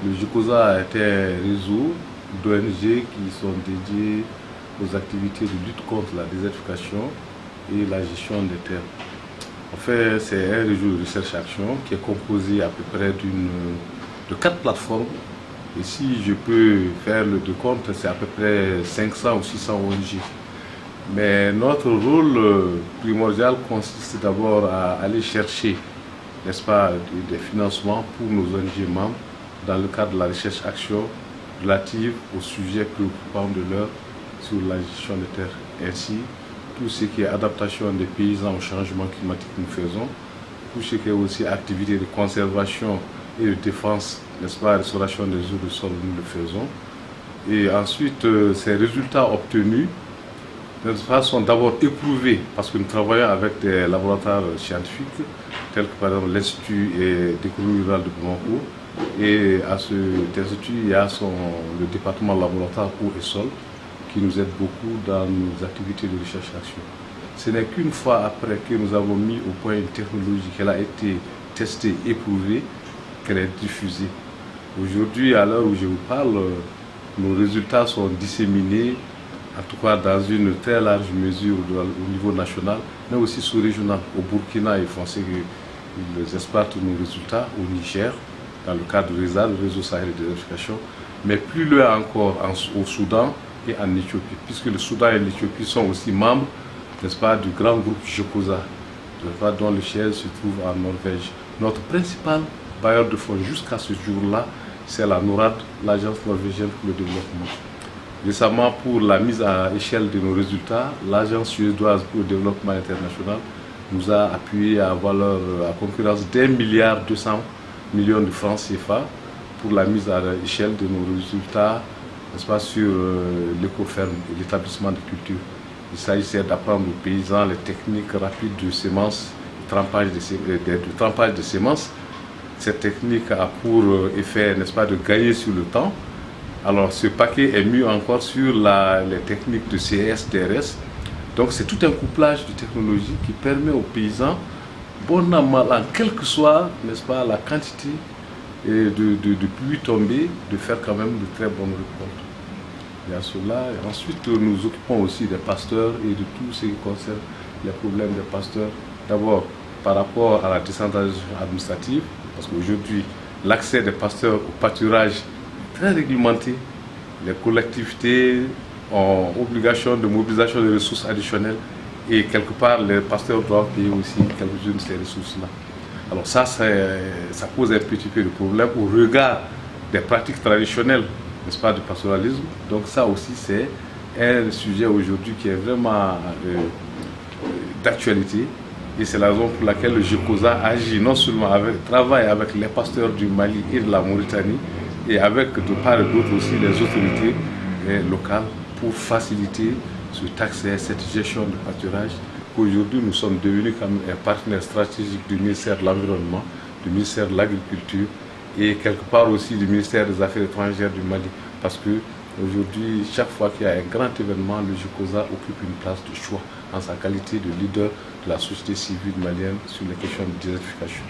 Le JICOSA est un réseau d'ONG qui sont dédiés aux activités de lutte contre la désertification et la gestion des terres. En fait, c'est un réseau de recherche-action qui est composé à peu près de 4 plateformes. Et si je peux faire le décompte, c'est à peu près 500 ou 600 ONG. Mais notre rôle primordial consiste d'abord à aller chercher, n'est-ce pas, des financements pour nos ONG membres dans le cadre de la recherche-action relative aux sujets préoccupants de l'heure sur la gestion des terres. Ainsi, tout ce qui est adaptation des paysans au changement climatique que nous faisons, tout ce qui est aussi activité de conservation et de défense, n'est-ce pas, restauration des eaux de sol, nous le faisons. Et ensuite, ces résultats obtenus, n'est-ce pas, sont d'abord éprouvés parce que nous travaillons avec des laboratoires scientifiques tels que par exemple l'Institut d'économie rurale de Bamako. Et à cet institut, il y a le département laboratoire eau et sol qui nous aide beaucoup dans nos activités de recherche-action. Ce n'est qu'une fois après que nous avons mis au point une technologie qui a été testée, éprouvée, qu'elle est diffusée. Aujourd'hui, à l'heure où je vous parle, nos résultats sont disséminés, en tout cas dans une très large mesure au niveau national, mais aussi sous-régional. Au Burkina, ils font ils exploitent nos résultats, au Niger, dans le cadre du RESA, le réseau Sahel de désertification, mais plus loin encore au Soudan et en Éthiopie, puisque le Soudan et l'Éthiopie sont aussi membres, n'est-ce pas, du grand groupe JICOSA, dont le siège se trouve en Norvège. Notre principal bailleur de fonds jusqu'à ce jour-là, c'est la NORAD, l'Agence norvégienne pour le développement. Récemment, pour la mise à échelle de nos résultats, l'Agence suédoise pour le développement international nous a appuyé à concurrence d'1,2 milliard millions de francs CFA pour la mise à l'échelle de nos résultats, n'est-ce pas, sur l'écoferme et l'établissement de culture. Il s'agissait d'apprendre aux paysans les techniques rapides de semences, de trempage de semences. Cette technique a pour effet, n'est-ce pas, de gagner sur le temps. Alors ce paquet est mis encore sur les techniques de CS, DRS. Donc c'est tout un couplage de technologies qui permet aux paysans, bon an, mal an, quelle que soit, n'est-ce pas, la quantité de pluie tombée, de faire quand même de très bonnes récoltes. Il y a cela. Et ensuite, nous occupons aussi des pasteurs et de tout ce qui concerne les problèmes des pasteurs. D'abord, par rapport à la décentralisation administrative, parce qu'aujourd'hui, l'accès des pasteurs au pâturage est très réglementé. Les collectivités ont obligation de mobilisation de ressources additionnelles et quelque part, les pasteurs doivent payer aussi quelques-unes de ces ressources-là. Alors ça pose un petit peu de problème au regard des pratiques traditionnelles, n'est-ce pas, du pastoralisme. Donc ça aussi, c'est un sujet aujourd'hui qui est vraiment d'actualité. Et c'est la raison pour laquelle le JICOSA agit non seulement travaille avec les pasteurs du Mali et de la Mauritanie, et avec de part et d'autre aussi les autorités locales pour faciliter cet accès, cette gestion du pâturage. Aujourd'hui, nous sommes devenus comme un partenaire stratégique du ministère de l'Environnement, du ministère de l'Agriculture et quelque part aussi du ministère des Affaires étrangères du Mali. Parce que aujourd'hui, chaque fois qu'il y a un grand événement, le JICOSA occupe une place de choix en sa qualité de leader de la société civile malienne sur les questions de désertification.